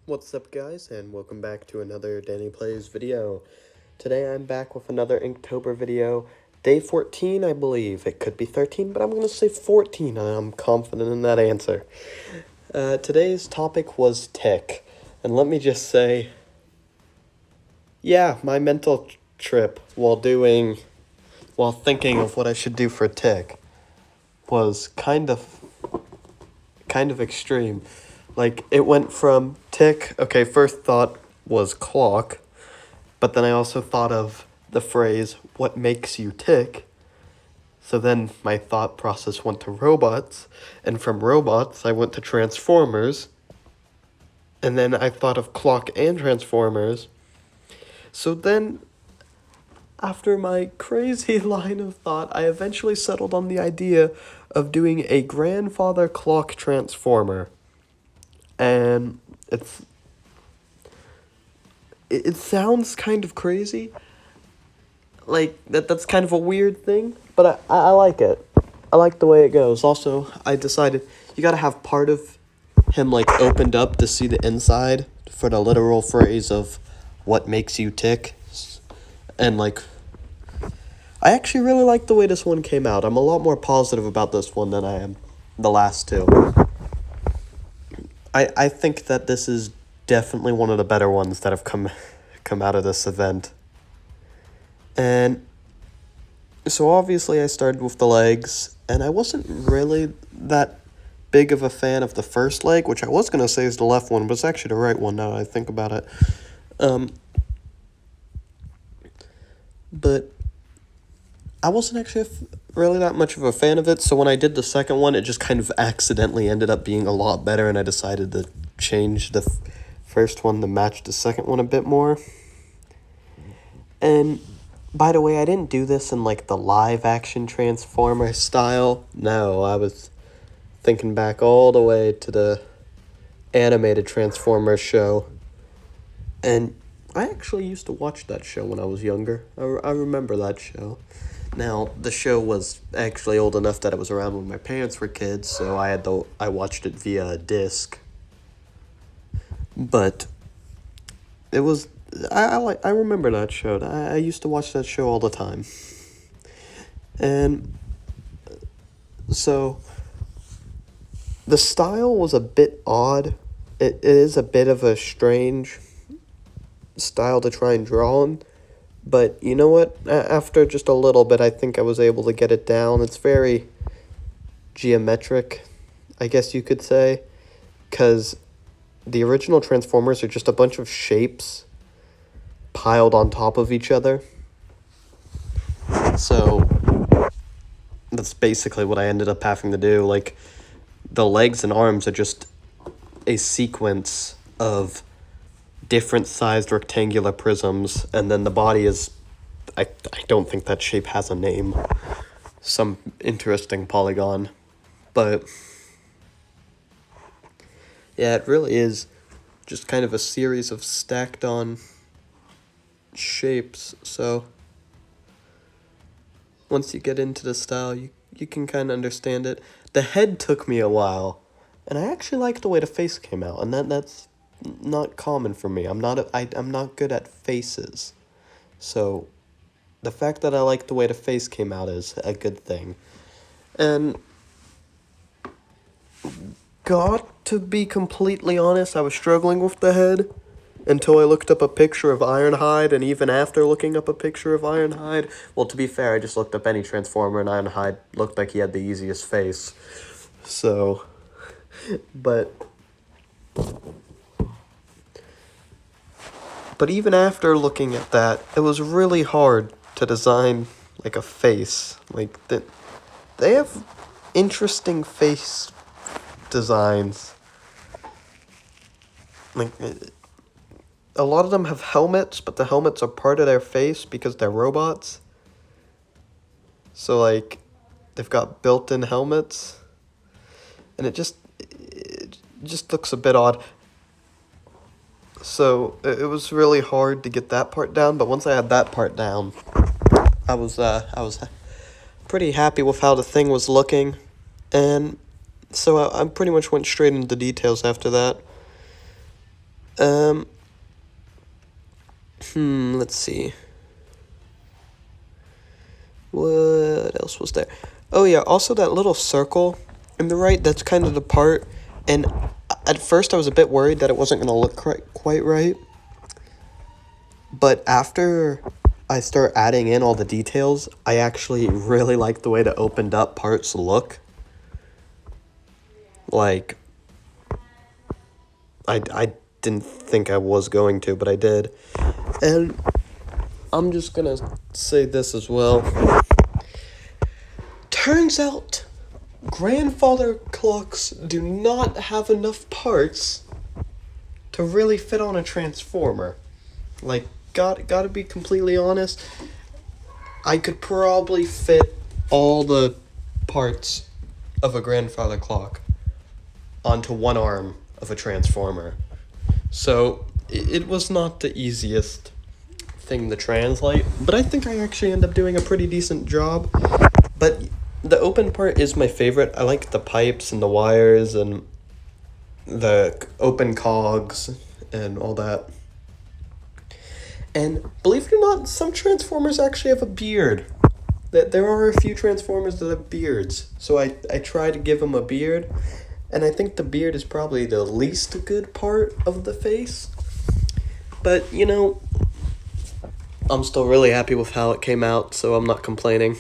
What's up, guys, and welcome back to another Danny Plays video. Today I'm back with another Inktober video. Day 14, I believe. It could be 13, but I'm going to say 14, and I'm confident in that answer. Today's topic was tick, and let me just say, yeah, my mental trip while thinking of what I should do for tick was kind of extreme. Like, it went from tick, okay, first thought was clock, but then I also thought of the phrase, what makes you tick? So then my thought process went to robots, and from robots I went to transformers, and then I thought of clock and transformers. So then, after my crazy line of thought, I eventually settled on the idea of doing a grandfather clock transformer. And it sounds kind of crazy. Like, that's kind of a weird thing, but I like it. I like the way it goes. Also, I decided you gotta have part of him, like, opened up to see the inside for the literal phrase of what makes you tick. And, like, I actually really like the way this one came out. I'm a lot more positive about this one than I am the last two. I think that this is definitely one of the better ones that have come out of this event. And so obviously I started with the legs, and I wasn't really that big of a fan of the first leg, which I was going to say is the left one, but it's actually the right one now that I think about it. But I wasn't actually really that much of a fan of it, so when I did the second one, it just kind of accidentally ended up being a lot better, and I decided to change the first one to match the second one a bit more. And by the way, I didn't do this in, like, the live-action Transformer style. No, I was thinking back all the way to the animated Transformers show. And I actually used to watch that show when I was younger. I remember that show. Now, the show was actually old enough that it was around when my parents were kids, so I watched it via a disc. But it was... I remember that show. I used to watch that show all the time. And so the style was a bit odd. It is a bit of a strange style to try and draw on. But you know what? After just a little bit, I think I was able to get it down. It's very geometric, I guess you could say, because the original Transformers are just a bunch of shapes piled on top of each other. So that's basically what I ended up having to do. Like, the legs and arms are just a sequence of different sized rectangular prisms, and then the body is, I don't think that shape has a name, some interesting polygon, but yeah, it really is just kind of a series of stacked on shapes. So once you get into the style, you can kind of understand it. The head took me a while, and I actually liked the way the face came out, and that's not common for me. I'm not good at faces, so the fact that I like the way the face came out is a good thing. And got to be completely honest, I was struggling with the head until I looked up a picture of Ironhide, and even after looking up a picture of Ironhide, well, to be fair, I just looked up any Transformer, and Ironhide looked like he had the easiest face. So, but even after looking at that, it was really hard to design, like, a face. Like, they have interesting face designs. Like, a lot of them have helmets, but the helmets are part of their face because they're robots. So, like, they've got built-in helmets, and it just looks a bit odd. So it was really hard to get that part down, but once I had that part down, I was pretty happy with how the thing was looking, and so I pretty much went straight into details after that. Um, let's see. What else was there? Oh yeah, also that little circle in the right, that's kind of the part, and at first I was a bit worried that it wasn't going to look quite right, but after I start adding in all the details, I actually really like the way the opened up parts look. Like, I didn't think I was going to, but I did. And I'm just gonna say this as well. Turns out, grandfather clocks do not have enough parts to really fit on a transformer. Like, gotta be completely honest, I could probably fit all the parts of a grandfather clock onto one arm of a transformer. So, it was not the easiest thing to translate, but I think I actually end up doing a pretty decent job. But the open part is my favorite. I like the pipes and the wires and the open cogs and all that. And believe it or not, some Transformers actually have a beard. There are a few Transformers that have beards. So I try to give them a beard. And I think the beard is probably the least good part of the face. But, you know, I'm still really happy with how it came out, so I'm not complaining.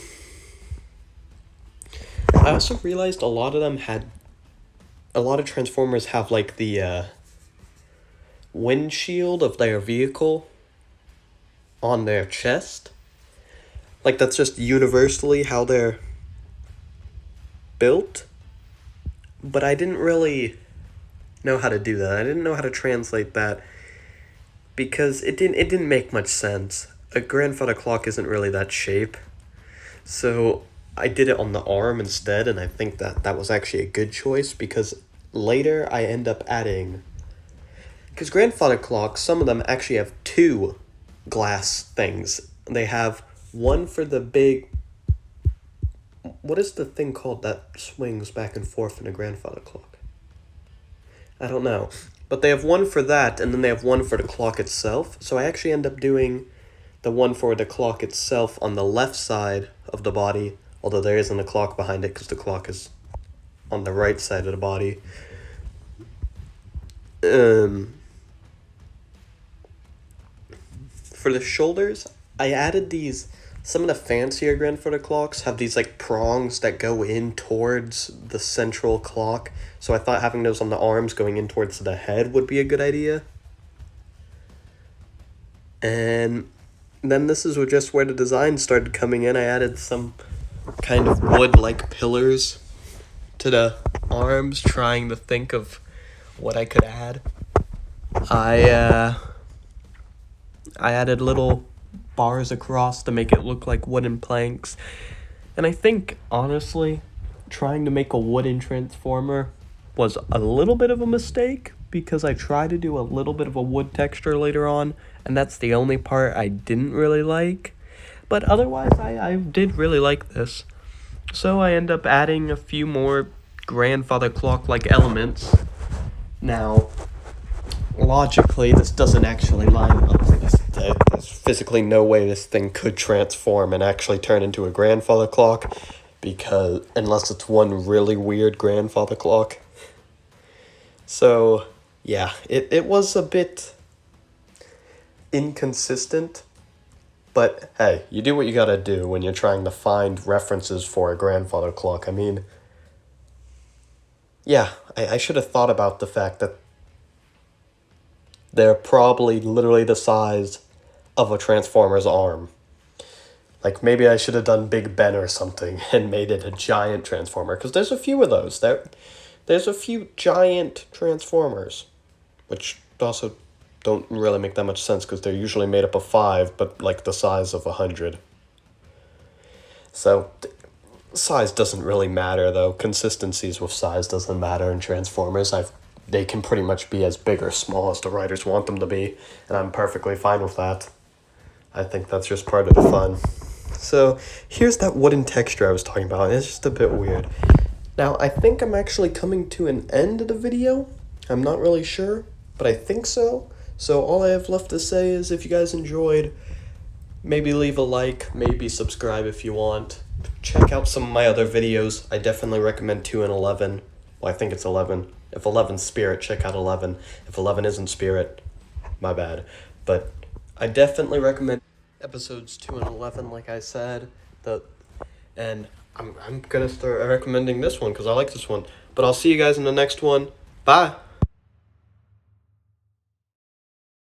I also realized a lot of Transformers have like the windshield of their vehicle on their chest. Like, that's just universally how they're built. But I didn't really know how to do that. I didn't know how to translate that because it didn't make much sense. A grandfather clock isn't really that shape. So I did it on the arm instead, and I think that was actually a good choice because later I end up adding... Because grandfather clocks, some of them actually have two glass things. They have one for the big... What is the thing called that swings back and forth in a grandfather clock? I don't know. But they have one for that, and then they have one for the clock itself. So I actually end up doing the one for the clock itself on the left side of the body, although there isn't a clock behind it because the clock is on the right side of the body. For the shoulders, I added these... Some of the fancier grandfather clocks have these like prongs that go in towards the central clock. So I thought having those on the arms going in towards the head would be a good idea. And then this is just where the design started coming in. I added some kind of wood-like pillars to the arms, trying to think of what I could add. I added little bars across to make it look like wooden planks. And I think, honestly, trying to make a wooden transformer was a little bit of a mistake because I tried to do a little bit of a wood texture later on, and that's the only part I didn't really like. But otherwise, I did really like this. So I end up adding a few more grandfather clock-like elements. Now, logically, this doesn't actually line up. There's physically no way this thing could transform and actually turn into a grandfather clock, because unless it's one really weird grandfather clock. So, yeah, it was a bit inconsistent, but hey, you do what you gotta do when you're trying to find references for a grandfather clock. I mean, yeah, I should have thought about the fact that they're probably literally the size of a Transformer's arm. Like, maybe I should have done Big Ben or something and made it a giant Transformer, because there's a few of those. There's a few giant Transformers, which also don't really make that much sense, because they're usually made up of 5, but like the size of 100. So, size doesn't really matter, though. Consistencies with size doesn't matter in Transformers. They can pretty much be as big or small as the writers want them to be, and I'm perfectly fine with that. I think that's just part of the fun. So, here's that wooden texture I was talking about. It's just a bit weird. Now, I think I'm actually coming to an end of the video. I'm not really sure. but I think so. So all I have left to say is if you guys enjoyed, maybe leave a like, maybe subscribe if you want. Check out some of my other videos. I definitely recommend 2 and 11. Well, I think it's 11. If 11's Spirit, check out 11. If 11 isn't Spirit, my bad. But I definitely recommend episodes 2 and 11, like I said. And I'm gonna start recommending this one because I like this one. But I'll see you guys in the next one. Bye.